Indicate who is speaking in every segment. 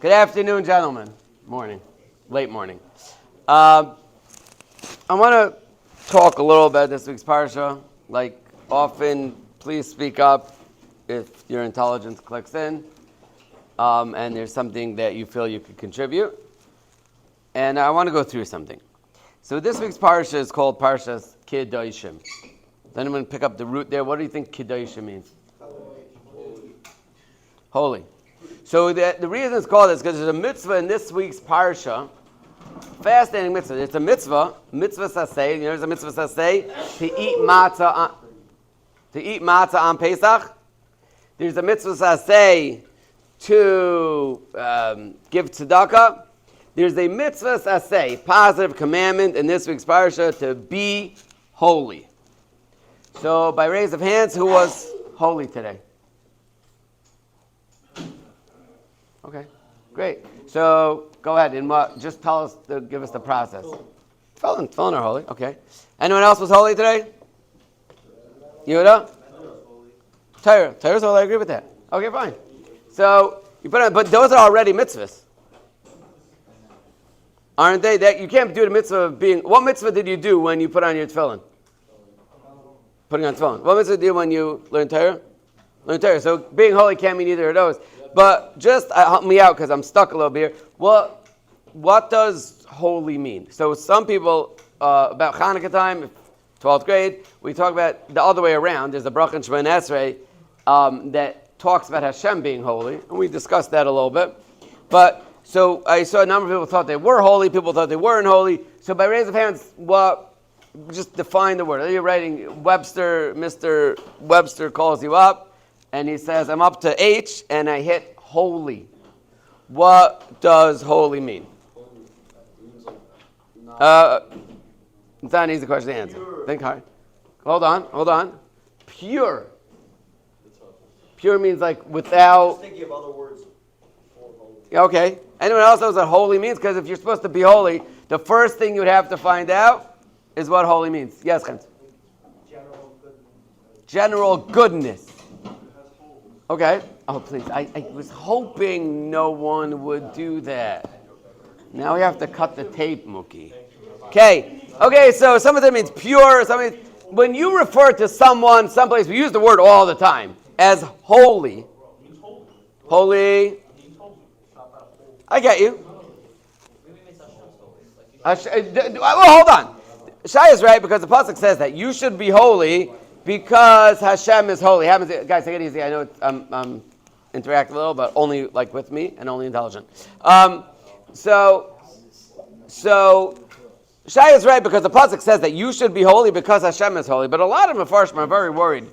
Speaker 1: Good afternoon, gentlemen. Morning. Late morning. I want to talk a little about this week's parsha. Like often, please speak up if your intelligence clicks in and there's something that you feel you could contribute. And I want to go through something. So this week's parsha is called Parshas Kedusha. Does anyone pick up the root there? What do you think Kedusha means? Holy. So the reason it's called this is because there's a mitzvah in this week's parsha, fascinating mitzvah. It's a mitzvah saseh. You know, there's a mitzvah saseh to eat matzah on Pesach. There's a mitzvah saseh to give tzedakah. There's a mitzvah saseh, positive commandment in this week's parsha to be holy. So by raise of hands, who was holy today? Okay, great. So go ahead and just tell us, give us the process. Tefillin are holy. Okay. Anyone else was holy today? Yehuda? Torah's holy. I agree with that. Okay, fine. So you put on, but those are already mitzvahs, aren't they? That you can't do the mitzvah of being. What mitzvah did you do when you put on your tefillin? Putting on tefillin. What mitzvah did you do when you learn Torah? Learn Torah. So being holy can't mean either of those. But just help me out because I'm stuck a little bit here. What does holy mean? So some people, about Hanukkah time, 12th grade, we talk about the other way around. There's a bracha in Shemona Esrei that talks about Hashem being holy. And we discussed that a little bit. But so I saw a number of people thought they were holy. People thought they weren't holy. So by raise of hands, just define the word. You're writing Webster, Mr. Webster calls you up. And he says, I'm up to H, and I hit holy. What does holy mean? It's not an easy question to answer. Pure. Think hard. Hold on. Pure. Pure means like without...
Speaker 2: I was thinking of other words for holy.
Speaker 1: Okay. Anyone else knows what holy means? Because if you're supposed to be holy, the first thing you'd have to find out is what holy means. Yes, Hans? General goodness. Okay. Oh, please. I was hoping no one would do that. Now we have to cut the tape, Mookie. Okay. So some of them means pure. When you refer to someone, someplace, we use the word all the time as holy. Holy. I get you. Well, hold on. Shai is right because the pasuk says that you should be holy. Because Hashem is holy. Guys, take it easy. I know I'm interacting a little, but only like with me and only intelligent. So Shai is right because the pasuk says that you should be holy because Hashem is holy. But a lot of Mefarshim are very worried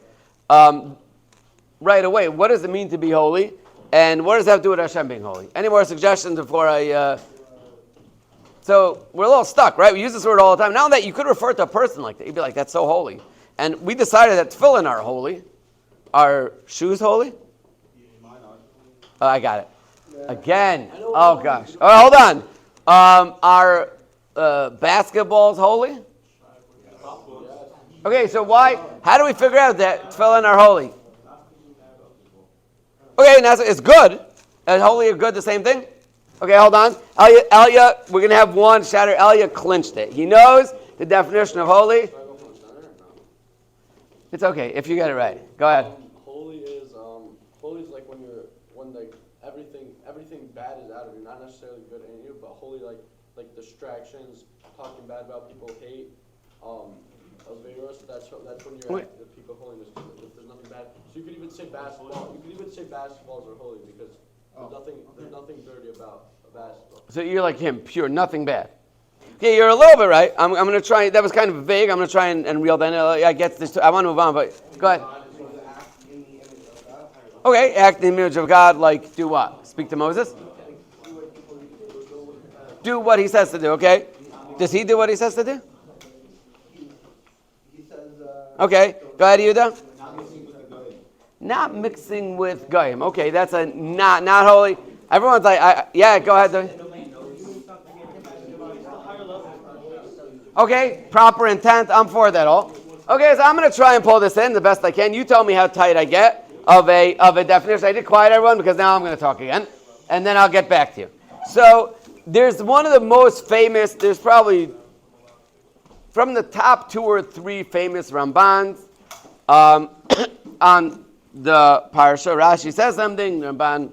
Speaker 1: right away. What does it mean to be holy? And what does that have to do with Hashem being holy? Any more suggestions before I... So we're a little stuck, right? We use this word all the time. Now that you could refer to a person like that, you'd be like, that's so holy. And we decided that tefillin are holy. Are shoes holy? I got it. Again. Oh, gosh. All right, hold on. Are basketballs holy? Okay, so why? How do we figure out that tefillin are holy? Okay, now it's good. And holy and good the same thing? Okay, hold on. Elia, we're going to have one shatter. Elia clinched it. He knows the definition of holy. It's okay if you get it right. Go ahead.
Speaker 3: Holy is like when like everything bad is out of you, not necessarily good in you, but holy like distractions, talking bad about people, hate, Averos. That's when you're at the peak of holiness. If there's nothing bad, so you could even say basketball. You could even say basketballs are holy because there's nothing dirty about a basketball.
Speaker 1: So you're like him, pure, nothing bad. Okay, you're a little bit right. I'm going to try. That was kind of vague. I'm going to try and reel that in. I get this. I want to move on, but go ahead. Okay, act in the image of God, like do what? Speak to Moses? Do what he says to do, okay? Does he do what he says to do? Okay, go ahead, Yehuda. Not mixing with goyim. Okay, that's a not holy. Everyone's like, yeah, go ahead. Okay, proper intent. I'm for that all. Okay, so I'm going to try and pull this in the best I can. You tell me how tight I get of a definition. I did quiet everyone because now I'm going to talk again. and then I'll get back to you. So there's one of the most famous, there's probably from the top 2 or 3 famous Rambans on the Parsha. Rashi says something, Ramban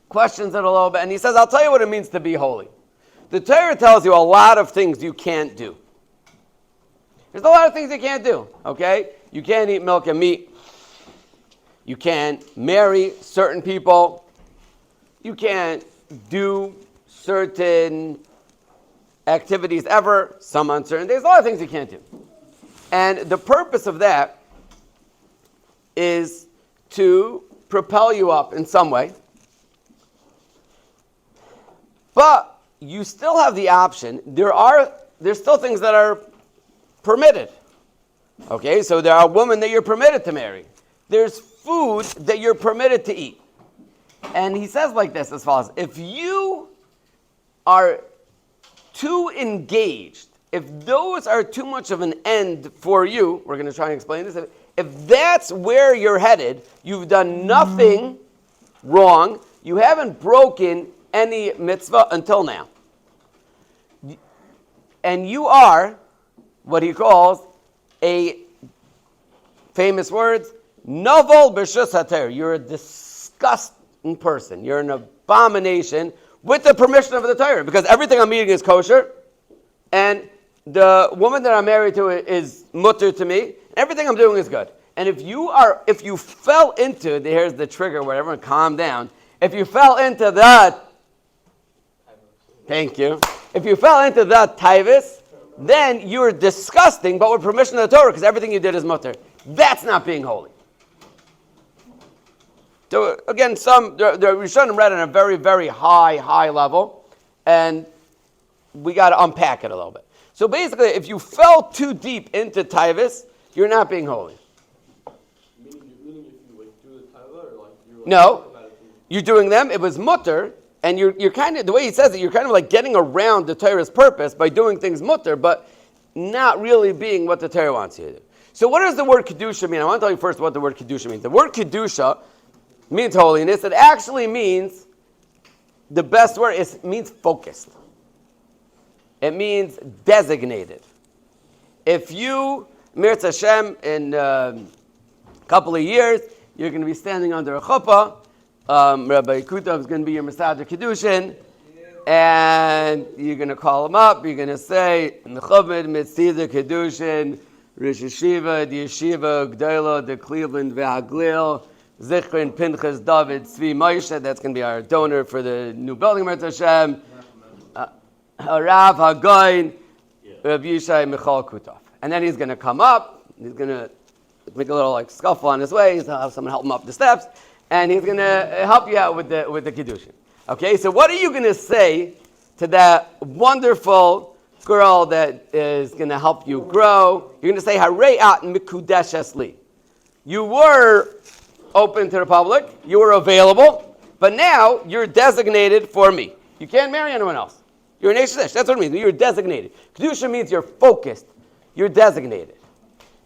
Speaker 1: questions it a little bit, and he says, I'll tell you what it means to be holy. The Torah tells you a lot of things you can't do. There's a lot of things you can't do, okay? You can't eat milk and meat. You can't marry certain people. You can't do certain activities ever, some on certain days. A lot of things you can't do. And the purpose of that is to propel you up in some way. But you still have the option. There's still things that are permitted. Okay, so there are women that you're permitted to marry. There's food that you're permitted to eat. And he says like this as follows: if you are too engaged, if those are too much of an end for you, we're going to try and explain this. If that's where you're headed, you've done nothing wrong. You haven't broken any mitzvah until now. And you are what he calls a famous words, novel b'shus hater. You're a disgusting person. You're an abomination with the permission of the Torah, because everything I'm eating is kosher, and the woman that I'm married to is mutter to me. Everything I'm doing is good. And if you fell into, here's the trigger where everyone calm down. If you fell into that, thank you. If you fell into that taivus, then you're disgusting, but with permission of the Torah, because everything you did is mutter. That's not being holy. So again, the Rishonim read on a very, very high level, and we got to unpack it a little bit. So basically, if you fell too deep into taivus, you're not being holy.
Speaker 3: Meaning if you do the taiva, or you're
Speaker 1: No, you're doing them. It was mutter, and you're kind of, the way he says it, you're kind of like getting around the Torah's purpose by doing things mutter, but not really being what the Torah wants you to do. So what does the word Kedusha mean? I want to tell you first what the word Kedusha means. The word Kedusha means holiness. It actually means, the best word is, means focused. It means designated. If you, Mirz Hashem, in a couple of years, you're going to be standing under a chuppah. Rabbi Kutov is going to be your Masader Kedushin, and you're going to call him up. You're going to say, Mechubed Mitzida Kedushin, Rosh Yeshiva, the Yeshiva, G'dayla, the Cleveland, Ve'aglil, Zichron, Pinchas, David, Tzvi, Moshe. That's going to be our donor for the new building, Mirz Hashem. Rav Hagoyin, Rabbi Yishai, Michal Kutov. And then he's going to come up. He's going to make a little scuffle on his way. He's going to have someone help him up the steps. And he's going to help you out with the Kedushin. Okay, so what are you going to say to that wonderful girl that is going to help you grow? You're going to say, Harei at mikudesh esli. You were open to the public. You were available. But now you're designated for me. You can't marry anyone else. You're an Eshesh. That's what it means. You're designated. Kedusha means you're focused. You're designated.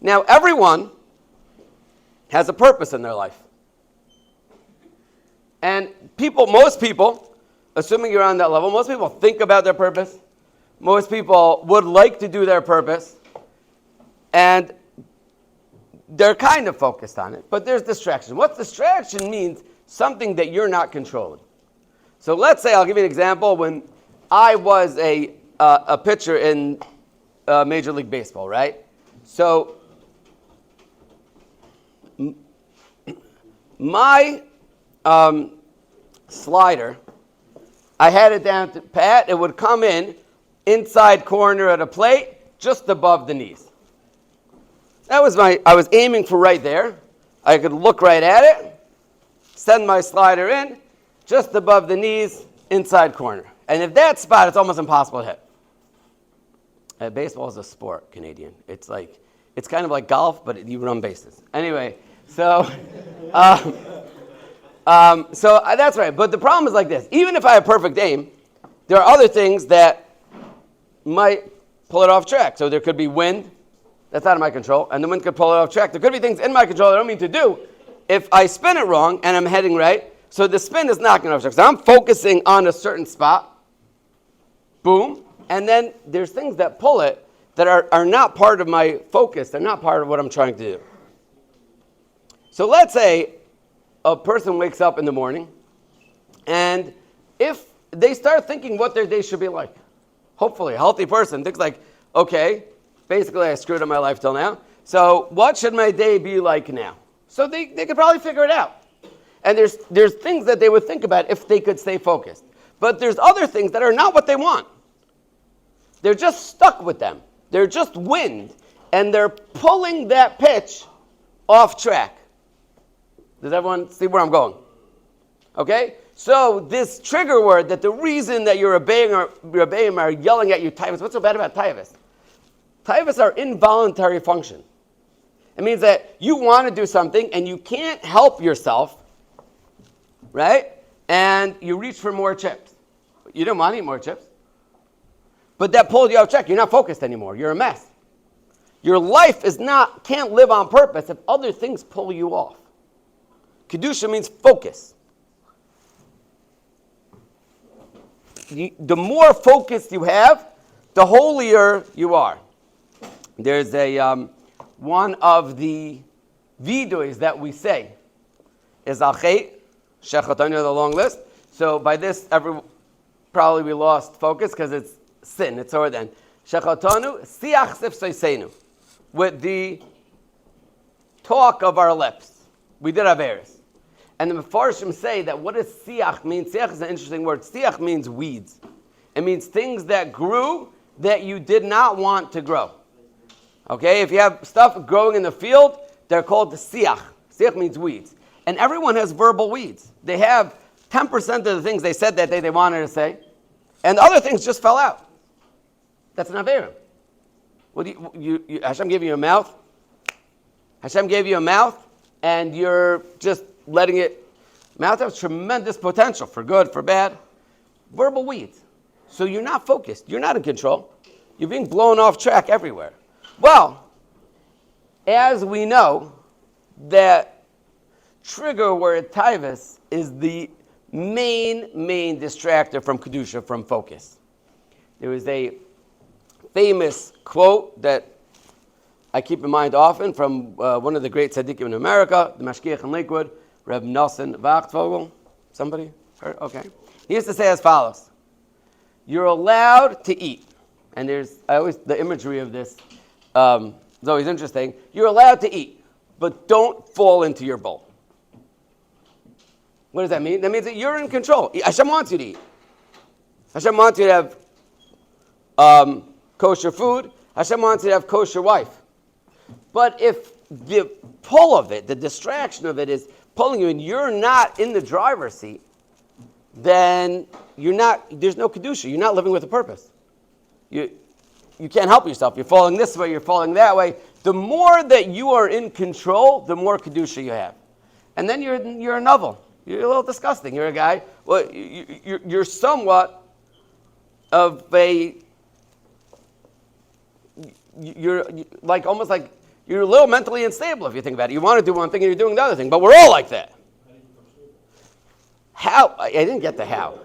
Speaker 1: Now, everyone has a purpose in their life. And most people, assuming you're on that level, most people think about their purpose. Most people would like to do their purpose. And they're kind of focused on it. But there's distraction. What distraction means? Something that you're not controlling. So let's say, I'll give you an example. When I was a pitcher in Major League Baseball, right? So my slider, I had it down to pat. It would come in inside corner at a plate, just above the knees. That was I was aiming for right there. I could look right at it, send my slider in, just above the knees, inside corner. And if that spot, it's almost impossible to hit. Baseball is a sport, Canadian. It's kind of like golf, but you run bases. Anyway, so that's right. But the problem is like this. Even if I have perfect aim, there are other things that might pull it off track. So there could be wind. That's out of my control. And the wind could pull it off track. There could be things in my control that I don't mean to do. If I spin it wrong and I'm heading right, So the spin is knocking off track. So I'm focusing on a certain spot. Boom. And then there's things that pull it that are not part of my focus. They're not part of what I'm trying to do. So let's say a person wakes up in the morning, and if they start thinking what their day should be like, hopefully a healthy person thinks like, okay, basically I screwed up my life till now, so what should my day be like now? So they could probably figure it out. And there's things that they would think about if they could stay focused. But there's other things that are not what they want. They're just stuck with them. They're just wind, and they're pulling that pitch off track. Does everyone see where I'm going? Okay? So this trigger word, that the reason that you're obeying are yelling at you, taivas. What's so bad about taivas? Taivas are involuntary function. It means that you want to do something and you can't help yourself, right? And you reach for more chips. You don't want to eat more chips. But that pulled you off track. You're not focused anymore. You're a mess. Your life can't live on purpose if other things pull you off. Kedusha means focus. The more focus you have, the holier you are. There's one of the vidois that we say is achet, shechatanu, the long list. So by this, probably we lost focus because it's sin. It's over then. Shechatanu, siach sifsoisenu. With the talk of our lips. We did averis. And the Mefarshim say that what does siach mean? Siach is an interesting word. Siach means weeds. It means things that grew that you did not want to grow. Okay, if you have stuff growing in the field, they're called the siach. Siach means weeds. And everyone has verbal weeds. They have 10% of the things they said that day they wanted to say, and the other things just fell out. That's an averim. Well, Hashem gave you a mouth. Hashem gave you a mouth, and you're just letting it. Mouth has tremendous potential for good, for bad. Verbal weeds. So you're not focused. You're not in control. You're being blown off track everywhere. Well, as we know, that trigger word taivas is the main distractor from Kedusha, from focus. There was a famous quote that I keep in mind often from one of the great tzaddikim in America, the Mashgiach in Lakewood, Reb Nosson Wachtvogel. Somebody heard? Okay. He used to say as follows: you're allowed to eat. And the imagery of this is always interesting. You're allowed to eat, but don't fall into your bowl. What does that mean? That means that you're in control. Hashem wants you to eat. Hashem wants you to have kosher food. Hashem wants you to have kosher wife. But if the pull of it, the distraction of it is pulling you and you're not in the driver's seat, then there's no Kedusha. You're not living with a purpose. You can't help yourself. You're falling this way, you're falling that way. The more that you are in control, the more Kedusha you have. And then you're a novel. You're a little disgusting. You're a guy. Well, you're somewhat of a. You're like almost like you're a little mentally unstable if you think about it. You want to do one thing and you're doing the other thing, but we're all like that. How? I didn't get the how.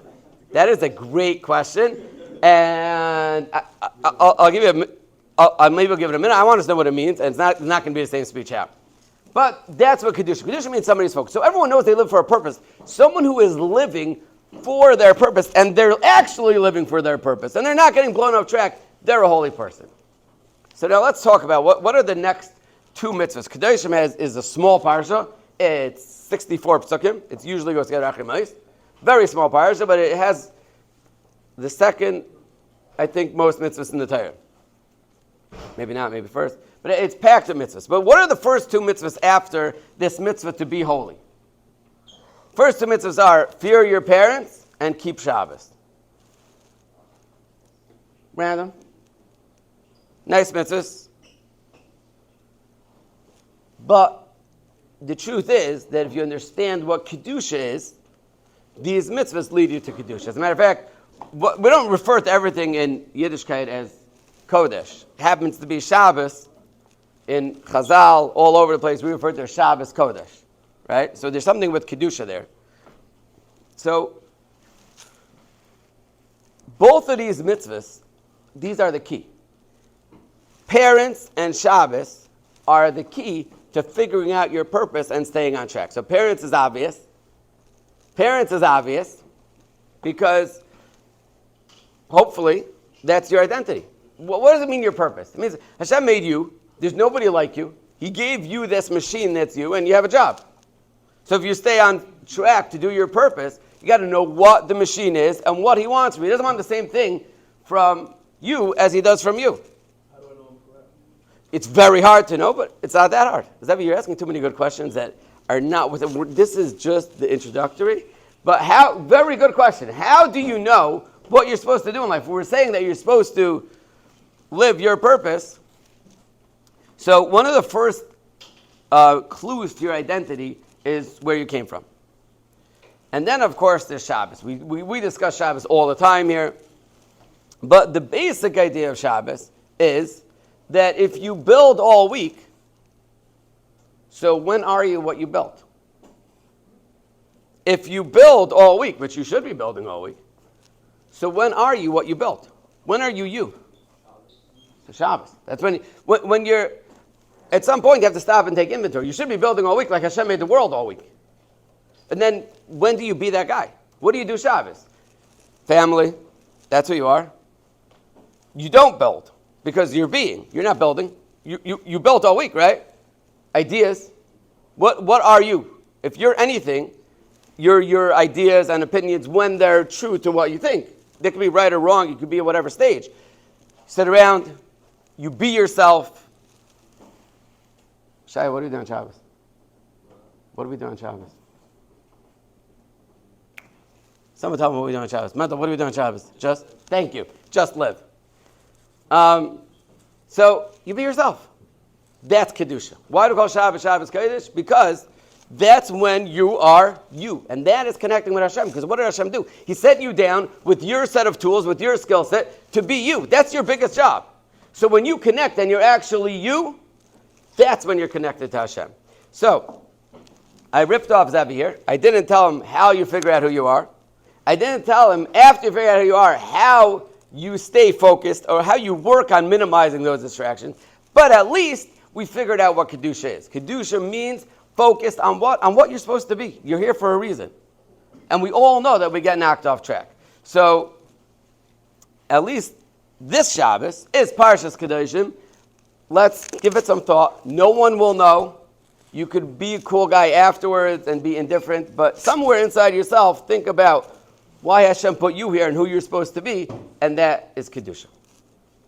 Speaker 1: That is a great question, and I'll give you. Maybe I'll give it a minute. I want to know what it means, and it's not going to be the same speech out. But that's what Kedusha. Kedusha means somebody's focused. So everyone knows they live for a purpose. Someone who is living for their purpose, and they're actually living for their purpose, and they're not getting blown off track, they're a holy person. So now let's talk about what are the next two mitzvahs. Kedusha is a small parsha. It's 64 psukim. It usually goes together achimais. Very small parsha, but it has the second, I think, most mitzvahs in the Torah. Maybe not, maybe first. But it's packed with mitzvahs. But what are the first two mitzvahs after this mitzvah to be holy? First two mitzvahs are fear your parents and keep Shabbos. Random. Nice mitzvahs. But the truth is that if you understand what Kedusha is, these mitzvahs lead you to Kedusha. As a matter of fact, we don't refer to everything in Yiddishkeit as Kodesh. It happens to be Shabbos in Chazal, all over the place. We refer to Shabbos Kodesh, right? So there's something with Kedusha there. So, both of these mitzvahs, these are the key. Parents and Shabbos are the key to figuring out your purpose and staying on track. So parents is obvious. Parents is obvious because hopefully that's your identity. What does it mean your purpose? It means Hashem made you. There's nobody like you. He gave you this machine that's you, and you have a job. So if you stay on track to do your purpose, you got to know what the machine is and what he wants from you. He doesn't want the same thing from you as he does from you.
Speaker 3: How do I know I'm correct?
Speaker 1: It's very hard to know, but it's not that hard. Is that what you're asking? Too many good questions that are not with it. This is just the introductory. But how? Very good question. How do you know what you're supposed to do in life? We're saying that you're supposed to live your purpose. So one of the first clues to your identity is where you came from. And then, of course, there's Shabbos. We discuss Shabbos all the time here. But the basic idea of Shabbos is that if you build all week, so when are you what you built? If you build all week, which you should be building all week, so when are you what you built? When are you you? So Shabbos. That's when you're, at some point you have to stop and take inventory. You should be building all week like Hashem made the world all week. And then when do you be that guy? What do you do Shabbos? Family, that's who you are. You don't build because you're being. You're not building. You built all week, right? Ideas. What are you? If you're anything, your ideas and opinions when they're true to what you think. They could be right or wrong. You could be at whatever stage. You sit around. You be yourself. Shai, what are we doing on Shabbos? What are we doing on Shabbos? Someone tell me what we're doing on Shabbos. Mental, what are we doing on Shabbos? Thank you. Just live. So you be yourself. That's Kedusha. Why do we call Shabbos Kodesh? Because that's when you are you. And that is connecting with Hashem. Because what did Hashem do? He set you down with your set of tools, with your skill set, to be you. That's your biggest job. So when you connect and you're actually you, that's when you're connected to Hashem. So, I ripped off Zevi here. I didn't tell him how you figure out who you are. I didn't tell him, after you figure out who you are, how you stay focused or how you work on minimizing those distractions. But at least we figured out what Kedusha is. Kedusha means focused on what? On what you're supposed to be. You're here for a reason. And we all know that we get knocked off track. So, at least this Shabbos is Parshas Kedoshim. Let's give it some thought. No one will know. You could be a cool guy afterwards and be indifferent, but somewhere inside yourself, think about why Hashem put you here and who you're supposed to be, and that is Kedusha.